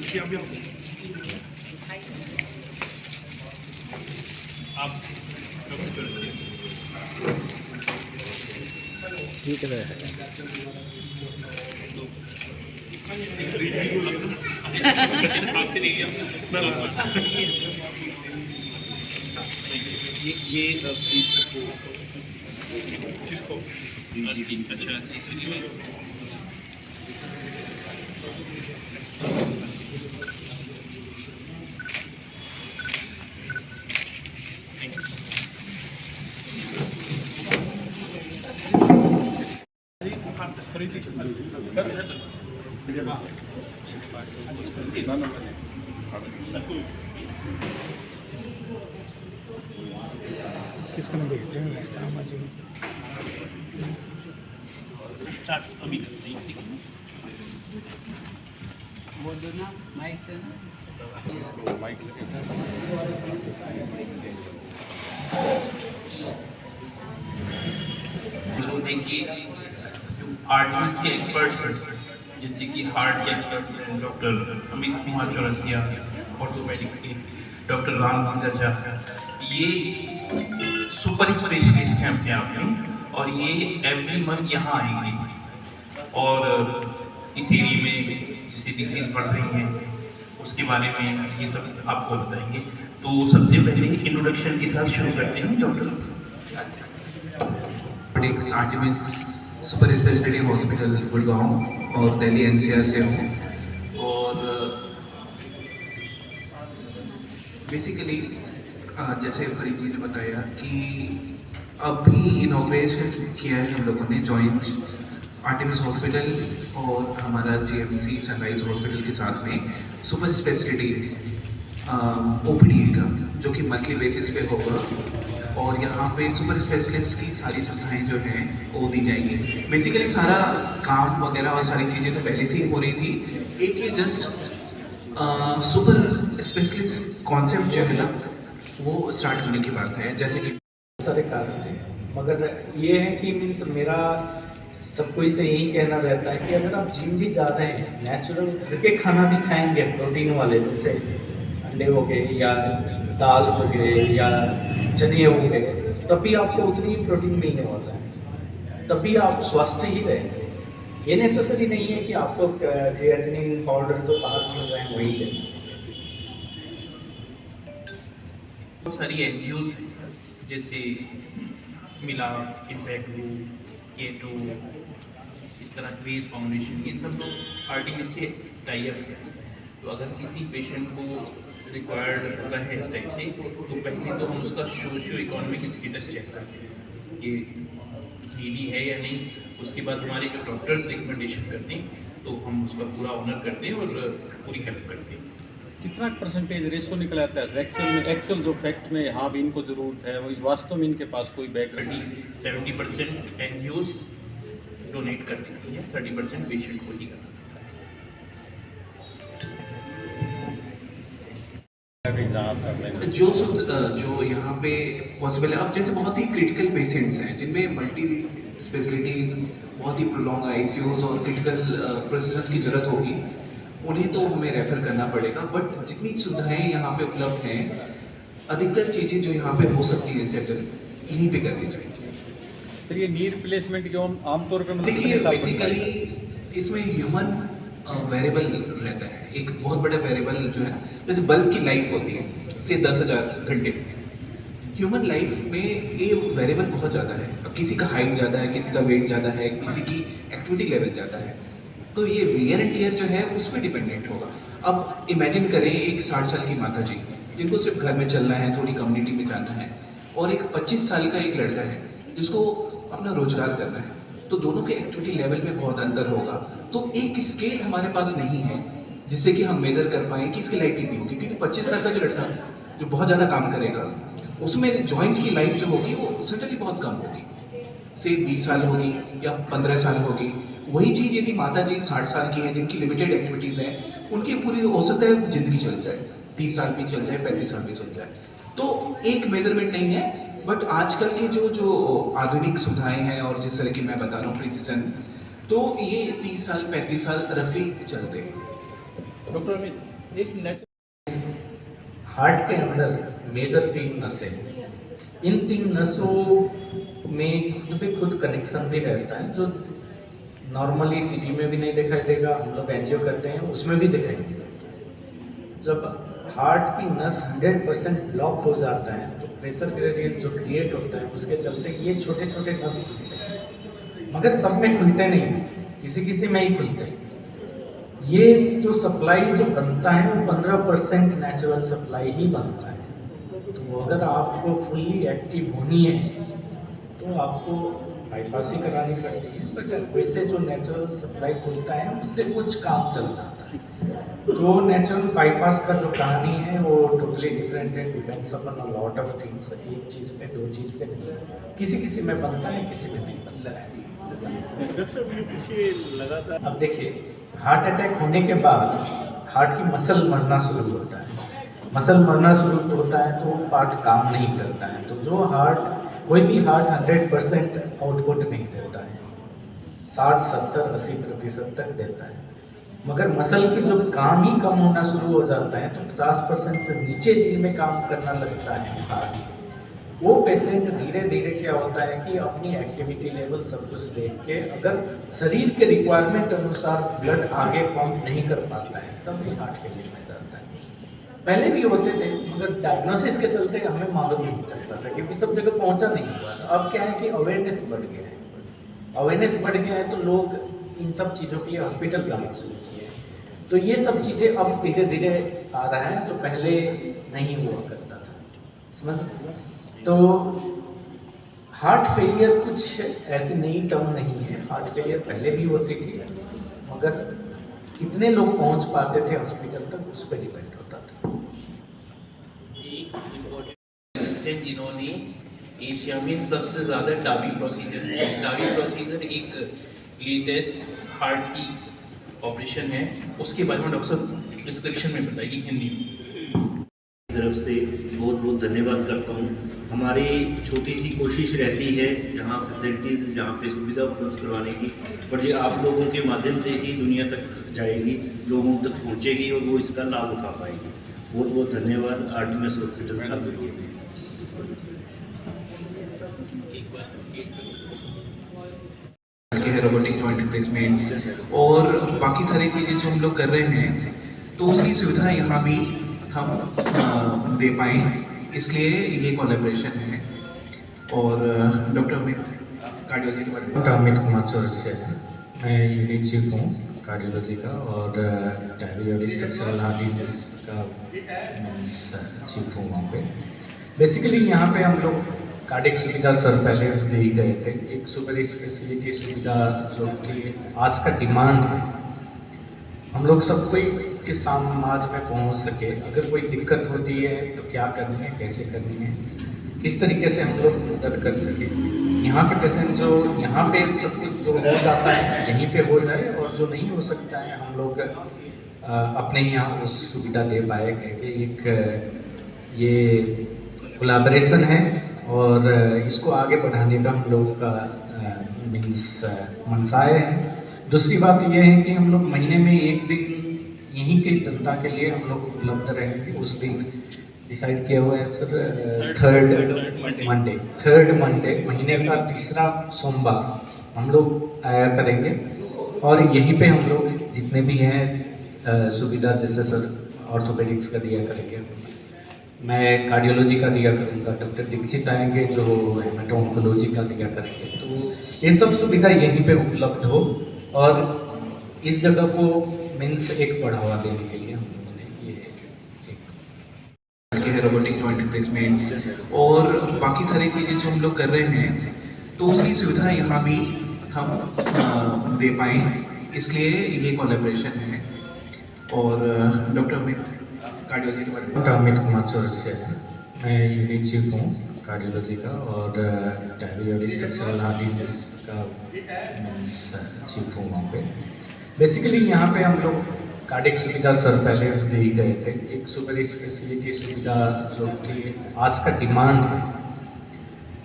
ठीक है। ये किसको किसको नहीं भेजते हैं काम आज स्टार्ट अभी बोल दो ना माइक से ना। तो देखिए आर्टिस्ट के एक्सपर्ट्स जैसे कि हार्ट के एक्सपर्ट्स हैं डॉक्टर अमित कुमार चौरसिया, ऑर्थोपेडिक्स के डॉक्टर राम झा, ये सुपर स्पेशलिस्ट हैं अपने आप में और ये एवरी मंथ यहाँ आएंगे और इस एरिया में जैसे डिसीज बढ़ रही हैं उसके बारे में ये सब आपको बताएंगे। तो सबसे पहले इंट्रोडक्शन के साथ शुरू करते हैं doctor. Artemis super speciality hospital Gurgaon और दिल्ली एनसीआर से हूँ और बेसिकली जैसे फरीद जी ने बताया कि अभी इनॉग्रेशन किया है हम लोगों ने जॉइंट आर्टिमिस हॉस्पिटल और हमारा जीएमसी सनराइज हॉस्पिटल के साथ में सुपर स्पेशलिटी ओपीडी का जो कि मंथली बेसिस पे होगा और यहाँ पे सुपर स्पेशलिस्ट की सारी सुविधाएं जो हैं वो दी जाएंगी। बेसिकली सारा काम वगैरह और सारी चीज़ें तो पहले से ही हो रही थी, एक ये जस्ट सुपर स्पेशलिस्ट कॉन्सेप्ट जो है ना वो स्टार्ट होने की बात है। जैसे कि सारे कारण हैं, मगर ये है कि मीन्स मेरा सबको इसे यही कहना रहता है कि अगर आप जिम भी जा रहे हैं, नेचुरल के खाना भी खाएंगे प्रोटीन वाले, जैसे अंडे हो गए या दाल हो गए या चने हो गए, तभी आपको उतनी ही प्रोटीन मिलने वाला है, तभी आप स्वस्थ ही रहेंगे। ये नेसेसरी नहीं है कि आपको क्रिएटिनिन पाउडर जो बाहर मिल रहे हैं वही लें। बहुत सारी एनजीओज हैं जैसे मिला, इम्पैक्ट ग्रुप, केटो, इस तरह बेस फाउंडेशन, ये सब लोग आर्टिमिस से टाई अप है। तो अगर किसी पेशेंट को रिक्वायर्ड होता है इस टाइप से तो पहले तो हम उसका सोशियो इकोनॉमिक स्टेटस चेक करते हैं कि नीडी है या नहीं। उसके बाद हमारे जो डॉक्टर्स रिकमेंडेशन करते हैं तो हम उसका पूरा ऑनर करते हैं और पूरी हेल्प करते हैं। कितना परसेंटेज रेशो निकल आता है एक्चुअल जो फैक्ट में यहाँ भी इनको ज़रूरत है, वो इस वास्तव में इनके पास कोई बैक 70% एनजीओज डोनेट कर देती है, 30% पेशेंट को ही करना जो यहाँ पे पॉसिबल है। अब जैसे बहुत ही क्रिटिकल पेशेंट्स हैं जिनमें मल्टी स्पेशलिटीज, बहुत ही प्रोलॉन्ग आईसीयूज और क्रिटिकल प्रोसीजर्स की जरूरत होगी, उन्हें तो हमें रेफर करना पड़ेगा। बट जितनी सुविधाएं यहाँ पे उपलब्ध हैं, अधिकतर चीज़ें जो यहाँ पे हो सकती हैं सेटल यहीं पे कर दी जाएंगी। सर ये नी रिप्लेसमेंट क्यों आमतौर पर देखिए बेसिकली इसमें ह्यूमन वेरिएबल रहता है, एक बहुत बड़ा वेरिएबल जो है, जैसे बल्ब की लाइफ होती है से 10,000 घंटे, ह्यूमन लाइफ में ये वेरिएबल बहुत ज़्यादा है। अब किसी का हाइट ज़्यादा है, किसी का वेट ज़्यादा है, किसी की एक्टिविटी लेवल ज़्यादा है, तो ये वियर एंड टियर जो है उस पर डिपेंडेंट होगा। अब इमेजिन करें एक 60 साल की माता जी जिनको सिर्फ घर में चलना है, थोड़ी कम्युनिटी में जाना है, और एक 25 साल का एक लड़का है जिसको अपना रोजगार करना है, तो दोनों के एक्टिविटी लेवल में बहुत अंतर होगा। तो एक स्केल हमारे पास नहीं है जिससे कि हम मेजर कर पाएँ कि इसकी लाइफ कितनी होगी, क्योंकि 25 साल का जो लड़का जो बहुत ज़्यादा काम करेगा उसमें जॉइंट की लाइफ जो होगी वो सर्टनली बहुत कम होगी, से 20 साल होगी या 15 साल होगी। वही चीज़ यदि माता जी 60 साल की हैं जिनकी लिमिटेड एक्टिविटीज़ हैं, उनकी पूरी हो सकता है ज़िंदगी चल जाए, 30 साल भी चल जाए, 35 साल भी चल जाए। तो एक मेजरमेंट नहीं है, बट आजकल के जो आधुनिक सुविधाएं हैं और जिस तरह की मैं बता रहा हूँ प्रिसीजन, तो ये 30 साल 35 साल रफली चलते हैं। डॉक्टर अमित, एक नेचुरल हार्ट के अंदर मेजर 3 नसें, इन 3 नसों में खुद पे खुद कनेक्शन भी रहता है जो नॉर्मली सिटी में भी नहीं दिखाई देगा। हम लोग एंजियो करते हैं उसमें भी दिखाई नहीं देता है। जब हार्ट की नस 100% ब्लॉक हो जाता है तो प्रेशर ग्रेडियंट जो क्रिएट होता है उसके चलते ये छोटे छोटे नस खुलते हैं, मगर सब में खुलते नहीं, किसी किसी में ही खुलते हैं। ये जो सप्लाई जो बनता है वो 15% नेचुरल सप्लाई ही बनता है। तो अगर आपको फुल्ली एक्टिव होनी है तो आपको बाईपास ही करानी पड़ती है, बट वैसे जो नेचुरल सप्लाई खुलता है उससे कुछ काम चल जाता है। तो नेचुरल बाईपास का जो कहानी है वो टोटली डिफरेंट है, depends upon a lot of things. एक चीज़ पे 2 चीज़ पे नहीं, किसी किसी में बनता है, किसी में नहीं बनता है। डॉक्टर साहब ये पीछे लगातार अब देखिए, हार्ट अटैक होने के बाद हार्ट की मसल मरना शुरू होता है। मसल मरना शुरू होता है तो वो पार्ट काम नहीं करता है। तो जो हार्ट, कोई भी हार्ट 100% आउटपुट नहीं देता है, 60, 70, 80% तक देता है। मगर मसल की जब काम ही कम होना शुरू हो जाता है तो 50% से नीचे जिनमें काम करना लगता है हार्ट, वो पेशेंट धीरे धीरे क्या होता है कि अपनी एक्टिविटी लेवल सब कुछ देख के अगर शरीर के रिक्वायरमेंट अनुसार ब्लड आगे पंप नहीं कर पाता है तब भी हार्ट फेलियर में जाता है। पहले भी होते थे मगर डायग्नोसिस के चलते हमें मालूम नहीं चलता था क्योंकि सब जगह पहुंचा नहीं हुआ था। अब क्या है कि अवेयरनेस बढ़ गया है, अवेयरनेस बढ़ गया है तो लोग इन सब चीज़ों के लिए हॉस्पिटल जाना शुरू किए हैं। तो ये सब चीज़ें अब धीरे धीरे आ रहा है जो पहले नहीं हुआ करता था, समझ। तो हार्ट फेलियर कुछ ऐसी नई टर्म नहीं है, हार्ट फेलियर पहले भी होती थी मगर कितने लोग पहुंच पाते थे हॉस्पिटल तक उस पर डिपेंड होता था। इंस्टेंट इन्होंने एशिया में सबसे ज़्यादा टाबी प्रोसीजर है। टाबी प्रोसीजर एक लेटेस्ट हार्ट की ऑपरेशन है, उसके बारे में डॉक्टर साहब डिस्क्रिप्शन में बताइए हिंदी में। तरफ से बहुत बहुत धन्यवाद करता हूँ। हमारी छोटी सी कोशिश रहती है यहाँ फैसिलिटीज़, जहाँ पे सुविधा उपलब्ध करवाने की, पर ये आप लोगों के माध्यम से ही दुनिया तक जाएगी, लोगों तक पहुँचेगी और वो इसका लाभ उठा पाएगी। बहुत बहुत धन्यवाद आर्टिमिस हॉस्पिटल का के रोबोटिक जॉइंट रिप्लेसमेंट और बाकी सारी चीज़ें जो हम लोग कर रहे हैं तो उसकी सुविधा यहाँ भी हम दे पाएँ, इसलिए ये कोलैबोरेशन है। और डॉक्टर अमित कार्डियोलॉजी के बारे में। डॉक्टर अमित कुमार चौरसिया से मैं यूनिट चीफ हूँ कार्डियोलॉजी का और डायबिटी स्ट्रक्चरल हार्ट डिजीज का चीफ हूँ वहाँ पे। बेसिकली यहाँ पे हम लोग कार्डियक सुविधा सर पहले दे ही गए थे, एक सुपर स्पेशलिटी सुविधा जो कि आज का डिमांड है। हम लोग सब कोई के समाज में पहुंच सके, अगर कोई दिक्कत होती है तो क्या करनी है, कैसे करनी है, किस तरीके से हम लोग मदद कर सके। यहाँ के पेशेंट जो यहाँ पे सब कुछ जो हो जाता है यहीं पे हो जाए और जो नहीं हो सकता है हम लोग अपने यहाँ उस सुविधा दे पाए, क्योंकि एक ये कोलैबोरेशन है और इसको आगे बढ़ाने का हम लोगों का मीन्स मनसाए है। दूसरी बात यह है कि हम लोग महीने में एक दिन यहीं की जनता के लिए हम लोग उपलब्ध रहेंगे। उस दिन डिसाइड किया हुआ है सर, थर्ड मंडे महीने का तीसरा सोमवार हम लोग आया करेंगे और यहीं पे हम लोग जितने भी हैं सुविधा, जैसे सर ऑर्थोपेडिक्स का दिया करेंगे, मैं कार्डियोलॉजी का दिया करूँगा, डॉक्टर दीक्षित आएंगे जो हेमेटोन्कोलॉजी का दिया करेंगे। तो ये सब सुविधा यहीं पे उपलब्ध हो और इस जगह को मीन्स एक बढ़ावा देने के लिए हम लोगों ने ये के रोबोटिक जॉइंट रिप्लेसमेंट और बाकी सारी चीज़ें जो हम लोग कर रहे हैं तो उसकी सुविधा यहाँ भी हम दे पाएँ, इसलिए ये कोलैबोरेशन है। और डॉक्टर अमित कार्डियोलॉजी के बारे में। डॉक्टर अमित कुमार चौरसिया से मैं यूनिट चीफ हूँ कार्डियोलॉजी का और डायबिटी स्ट्रक्चरल हार्ट डिजीज का मीन्स चीफ हूँ वहाँ पे। बेसिकली यहाँ पे हम लोग कार्डियक सुविधा सर पहले दे ही गए थे, एक सुपर स्पेशलिटी सुविधा जो कि आज का डिमांड है।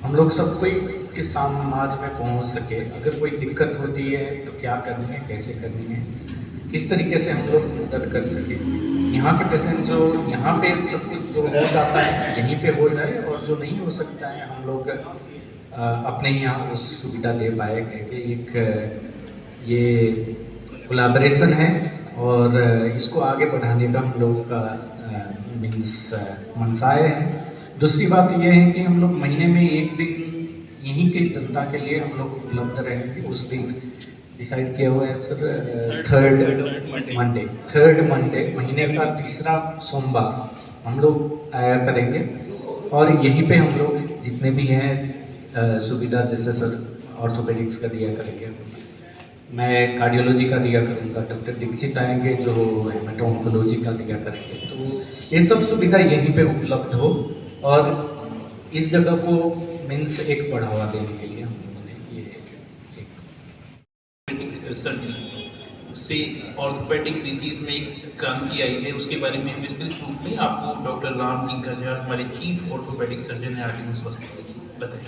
हम लोग सब कोई के समाज में पहुँच सके, अगर कोई दिक्कत होती है तो क्या करनी है, कैसे करनी है, किस तरीके से हम लोग मदद कर सकें। यहाँ के पेशेंट जो यहाँ पे सब कुछ जो हो जाता है यहीं पे हो जाए, और जो नहीं हो सकता है हम लोग अपने यहाँ उस सुविधा दे पाए, क्योंकि एक ये कोलैबोरेशन है और इसको आगे बढ़ाने का हम लोगों का मीन्स मनसाए है। दूसरी बात ये है कि हम लोग महीने में एक दिन यहीं की जनता के लिए हम लोग उपलब्ध रहेंगे। उस दिन डिसाइड किया हुआ है सर, थर्ड मंडे महीने का तीसरा सोमवार हम लोग आया करेंगे, और यहीं पे हम लोग जितने भी हैं सुविधा, जैसे सर ऑर्थोपेडिक्स का दिया करेंगे, मैं कार्डियोलॉजी का दिया करूँगा, डॉक्टर दीक्षित आएंगे जो हेमेटोन्कोलॉजी का दिया करेंगे। तो ये सब सुविधा यहीं पे उपलब्ध हो, और इस जगह को मीन्स एक बढ़ावा देने के लिए हम लोगों ने ये सर्जरी उससे ऑर्थोपेडिक डिसीज में एक क्रांति आई है, उसके बारे में विस्तृत रूप में आपको डॉक्टर राम किंकर झा, हमारे चीफ ऑर्थोपेडिक सर्जन है आर्टिमिस हॉस्पिटल, बताएं।